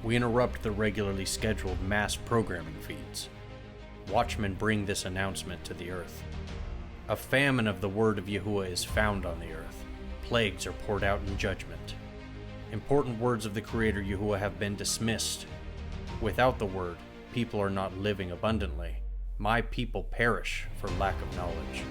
We interrupt the regularly scheduled mass programming feeds. Watchmen bring this announcement to the earth. A famine of the word of Yahuah is found on the earth. Plagues are poured out in judgment. Important words of the Creator Yahuah have been dismissed. Without the word, people are not living abundantly. My people perish for lack of knowledge.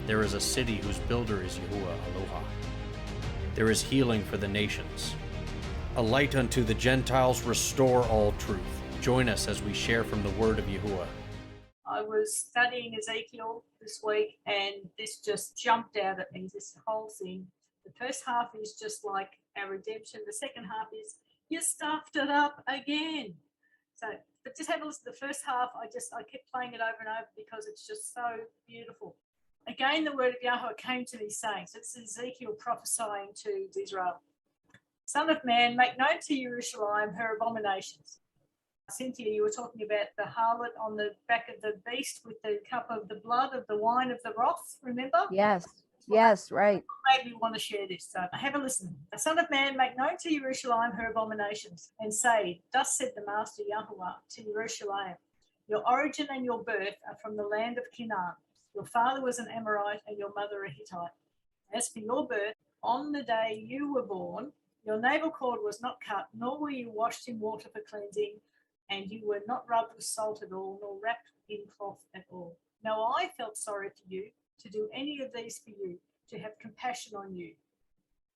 There is a city whose builder is Yahuah Aloha. There is healing for the nations. A light unto the Gentiles, restore all truth. Join us as we share from the word of Yahuah. I was studying Ezekiel this week and this just jumped out at me, this whole thing. The first half is just like our redemption. The second half is, you stuffed it up again. So, but just have a listen to the first half. I kept playing it over and over because it's just so beautiful. Again, the word of Yahuah came to me saying, so it's Ezekiel prophesying to Israel. Son of man, make known to Jerusalem her abominations. Cynthia, you were talking about the harlot on the back of the beast with the cup of the blood of the wine of the wrath, remember? Yes, right. Made me want to share this, so have a listen. Son of man, make known to Jerusalem her abominations, and say, thus said the Master Yahuah to Jerusalem, your origin and your birth are from the land of Canaan. Your father was an Amorite and your mother a Hittite. As for your birth, on the day you were born, your navel cord was not cut, nor were you washed in water for cleansing, and you were not rubbed with salt at all, nor wrapped in cloth at all. Now I felt sorry for you, to do any of these for you, to have compassion on you.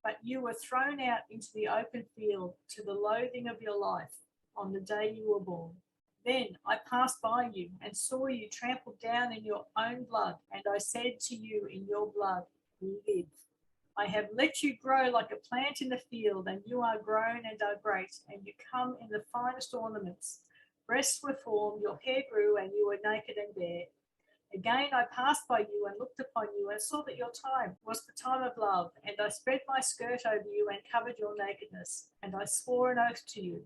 But you were thrown out into the open field, to the loathing of your life, on the day you were born. Then I passed by you, and saw you trampled down in your own blood, and I said to you, in your blood, live. I have let you grow like a plant in the field, and you are grown and are great, and you come in the finest ornaments. Breasts were formed, your hair grew, and you were naked and bare. Again I passed by you and looked upon you, and saw that your time was the time of love, and I spread my skirt over you and covered your nakedness. And I swore an oath to you,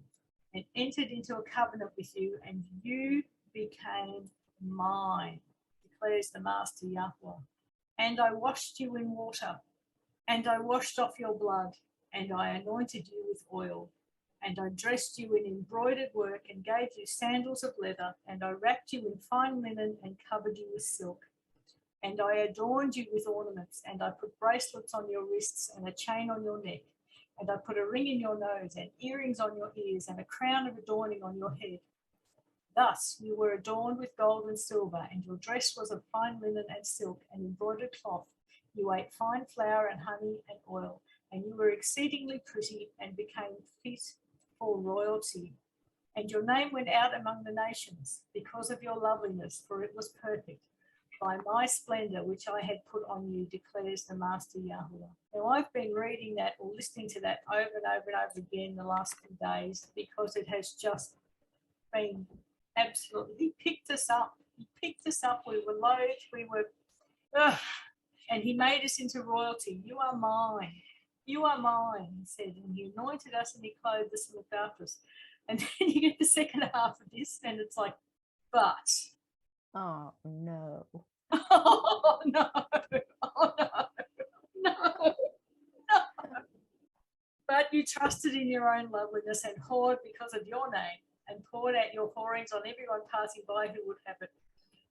and entered into a covenant with you, and you became mine, declares the Master Yahuah. And I washed you in water, and I washed off your blood, and I anointed you with oil, and I dressed you in embroidered work, and gave you sandals of leather, and I wrapped you in fine linen, and covered you with silk. And I adorned you with ornaments, and I put bracelets on your wrists, and a chain on your neck, and I put a ring in your nose, and earrings on your ears, and a crown of adorning on your head. Thus you were adorned with gold and silver, and your dress was of fine linen and silk, and embroidered cloth. You ate fine flour and honey and oil, and you were exceedingly pretty and became fit for royalty. And your name went out among the nations because of your loveliness, for it was perfect, by my splendor which I had put on you, declares the Master Yahuah. Now I've been reading that or listening to that over and over and over again the last few days, because it has just been absolutely, he picked us up. We were low, and he made us into royalty. You are mine, he said, and he anointed us and he clothed us and looked after us. And then you get the second half of this and it's like, but. Oh, no. Oh, no. Oh, no. No. No. But you trusted in your own loveliness and whored because of your name, and poured out your whorings on everyone passing by who would have it.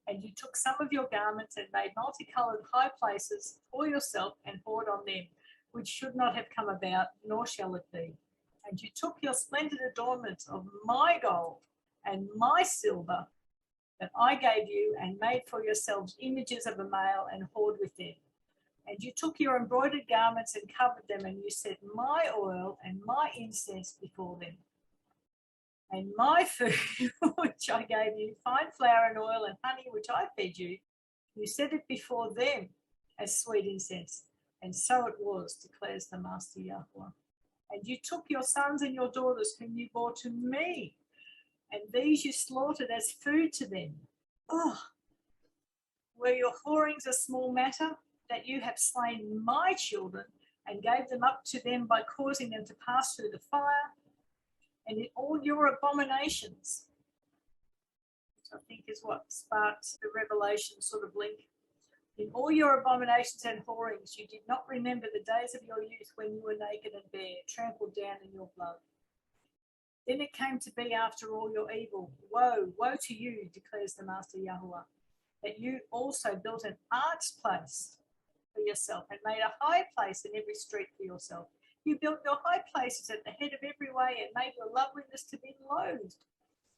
And you took some of your garments and made multicolored high places for yourself and whored on them, which should not have come about, nor shall it be. And you took your splendid adornments of my gold and my silver that I gave you, and made for yourselves images of a male, and whored with them. And you took your embroidered garments and covered them, and you set my oil and my incense before them. And my food, which I gave you, fine flour and oil and honey, which I fed you, you set it before them as sweet incense. And so it was, declares the Master Yahuah. And you took your sons and your daughters, whom you bore to me, and these you slaughtered as food to them. Oh, were your whorings a small matter, that you have slain my children, and gave them up to them by causing them to pass through the fire? And in all your abominations, which I think is what sparks the Revelation sort of link, in all your abominations and whorings, you did not remember the days of your youth, when you were naked and bare, trampled down in your blood. Then it came to be after all your evil. Woe, woe to you, declares the Master Yahuah, that you also built an arch place for yourself and made a high place in every street for yourself. You built your high places at the head of every way and made your loveliness to be loathed.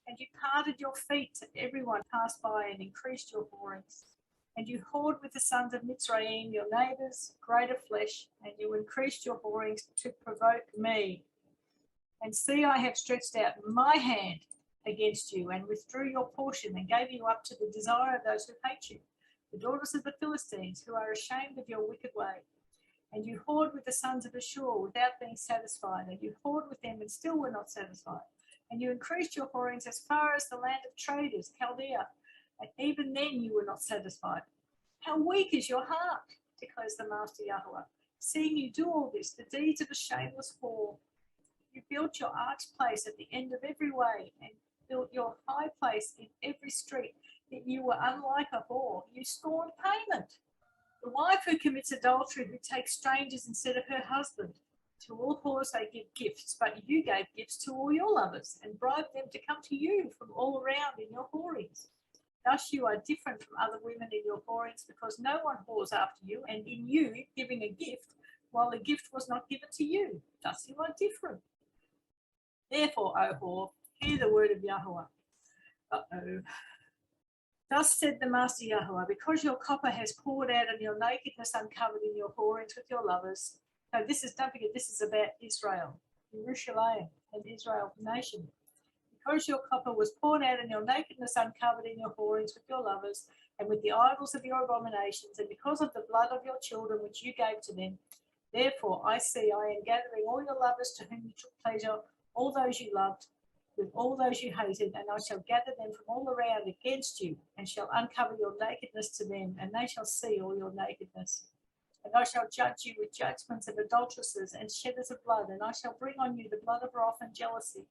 And you parted your feet that everyone passed by and increased your whorings. And you whored with the sons of Mitzrayim, your neighbours, greater flesh, and you increased your whorings to provoke me. And see, I have stretched out my hand against you and withdrew your portion and gave you up to the desire of those who hate you, the daughters of the Philistines, who are ashamed of your wicked way. And you whored with the sons of Ashur without being satisfied, and you whored with them and still were not satisfied. And you increased your whorings as far as the land of traders, Chaldea, and even then you were not satisfied. How weak is your heart, declares the Master Yahuah, seeing you do all this, the deeds of a shameless whore. You built your arch place at the end of every way, and built your high place in every street, yet you were unlike a whore. You scorned payment. The wife who commits adultery, who takes strangers instead of her husband. To all whores they give gifts, but you gave gifts to all your lovers and bribed them to come to you from all around in your whorings. Thus you are different from other women in your whorings, because no one whores after you, and in you giving a gift, while the gift was not given to you. Thus you are different. Therefore, O whore, hear the word of Yahuah. Thus said the Master Yahuah, because your copper has poured out and your nakedness uncovered in your whorings with your lovers. So this is, don't forget, this is about Israel, Jerusalem, and Israel nation. Because your copper was poured out and your nakedness uncovered in your whorings with your lovers and with the idols of your abominations, and because of the blood of your children which you gave to them, therefore I see I am gathering all your lovers to whom you took pleasure, all those you loved, with all those you hated, and I shall gather them from all around against you, and shall uncover your nakedness to them, and they shall see all your nakedness. And I shall judge you with judgments of adulteresses and shedders of blood, and I shall bring on you the blood of wrath and jealousy,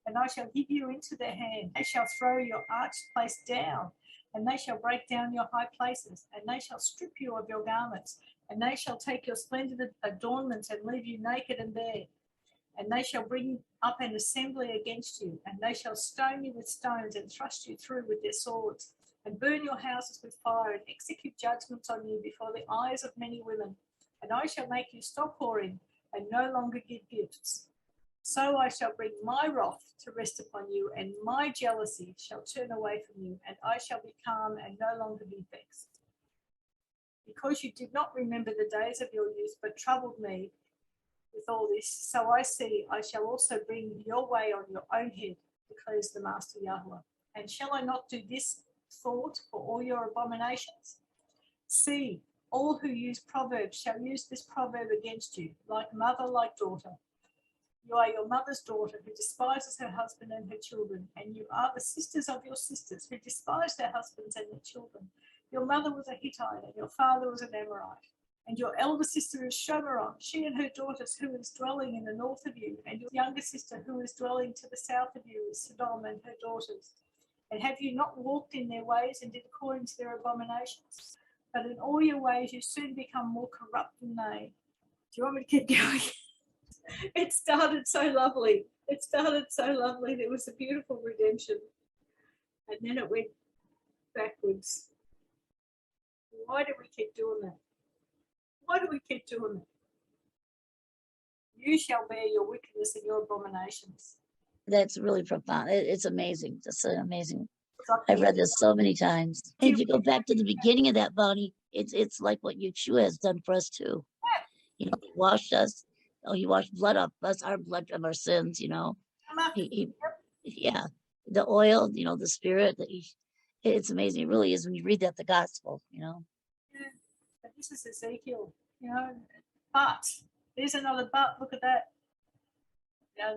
and I shall give you into their hand. They shall throw your arched place down, and they shall break down your high places, and they shall strip you of your garments, and they shall take your splendid adornments and leave you naked and bare. And they shall bring up an assembly against you, and they shall stone you with stones and thrust you through with their swords, and burn your houses with fire, and execute judgments on you before the eyes of many women. And I shall make you stop whoring and no longer give gifts. So I shall bring my wrath to rest upon you, and my jealousy shall turn away from you, and I shall be calm and no longer be vexed. Because you did not remember the days of your youth, but troubled me with all this, so I see I shall also bring your way on your own head, declares the Master Yahuah. And shall I not do this thought for all your abominations? See, all who use proverbs shall use this proverb against you, like mother, like daughter. You are your mother's daughter, who despises her husband and her children, and you are the sisters of your sisters, who despise their husbands and their children. Your mother was a Hittite, and your father was an Amorite. And your elder sister is Shomerah, she and her daughters, who is dwelling in the north of you, and your younger sister, who is dwelling to the south of you, is Sodom and her daughters. And have you not walked in their ways and did according to their abominations? But in all your ways you soon become more corrupt than they. Do you want me to keep going? It started so lovely. It started so lovely. There was a beautiful redemption. And then it went backwards. Why do we keep doing that? Why do we keep doing that? You shall bear your wickedness and your abominations. That's really profound. It's amazing. It's amazing. I've read this so many times. And if you go back to the beginning of that, Bonnie, it's like what Yeshua has done for us too. You know, he washed us. Oh, he washed blood off us, our blood of our sins, you know. Yeah, the oil, you know, the spirit. It's amazing. It really is when you read that, the gospel, you know. Yeah, but this is Ezekiel, you know. But there's another but. Look at that.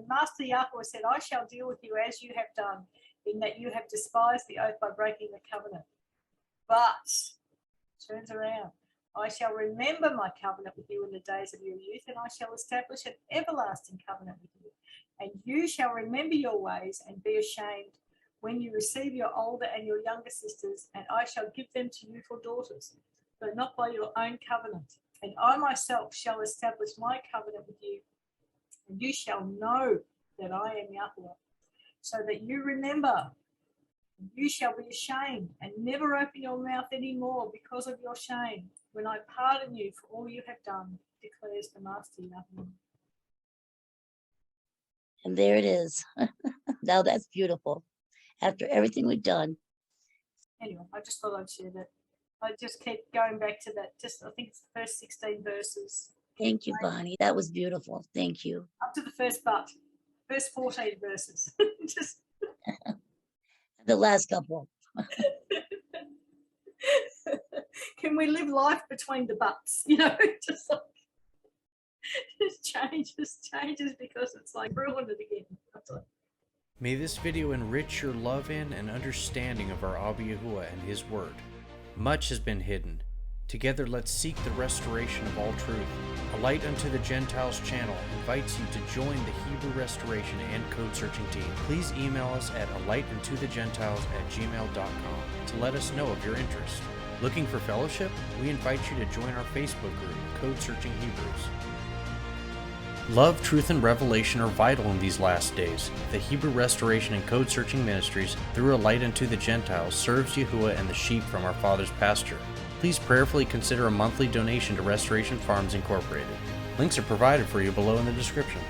Master Yahuah said, I shall deal with you as you have done, in that you have despised the oath by breaking the covenant. But, turns around, I shall remember my covenant with you in the days of your youth, and I shall establish an everlasting covenant with you. And you shall remember your ways and be ashamed when you receive your older and your younger sisters, and I shall give them to you for daughters, but not by your own covenant. And I myself shall establish my covenant with you, and you shall know that I am Yahuah, so that you remember. You shall be ashamed and never open your mouth anymore because of your shame, when I pardon you for all you have done, declares the Master Yahuah. And there it is. Now that's beautiful. After everything we've done. Anyway, I just thought I'd share that. I just keep going back to that. I think it's the first 16 verses. Thank you, Bonnie. That was beautiful. Thank you. Up to the first 14 verses. Just The last couple. can we live life between the buts? You know, just like just changes because it's like ruined it again. That's all. May this video enrich your love in and understanding of our Abba Yahuah and His Word. Much has been hidden. Together let's seek the restoration of all truth. A Light Unto the Gentiles channel invites you to join the Hebrew Restoration and Code Searching team. Please email us at alightuntothe@gmail.com to let us know of your interest. Looking for fellowship? We invite you to join our Facebook group, Code Searching Hebrews. Love, truth, and revelation are vital in these last days. The Hebrew Restoration and Code Searching Ministries, through A Light Unto the Gentiles, serves Yahuah and the sheep from our Father's pasture. Please prayerfully consider a monthly donation to Restoration Farms Incorporated. Links are provided for you below in the description.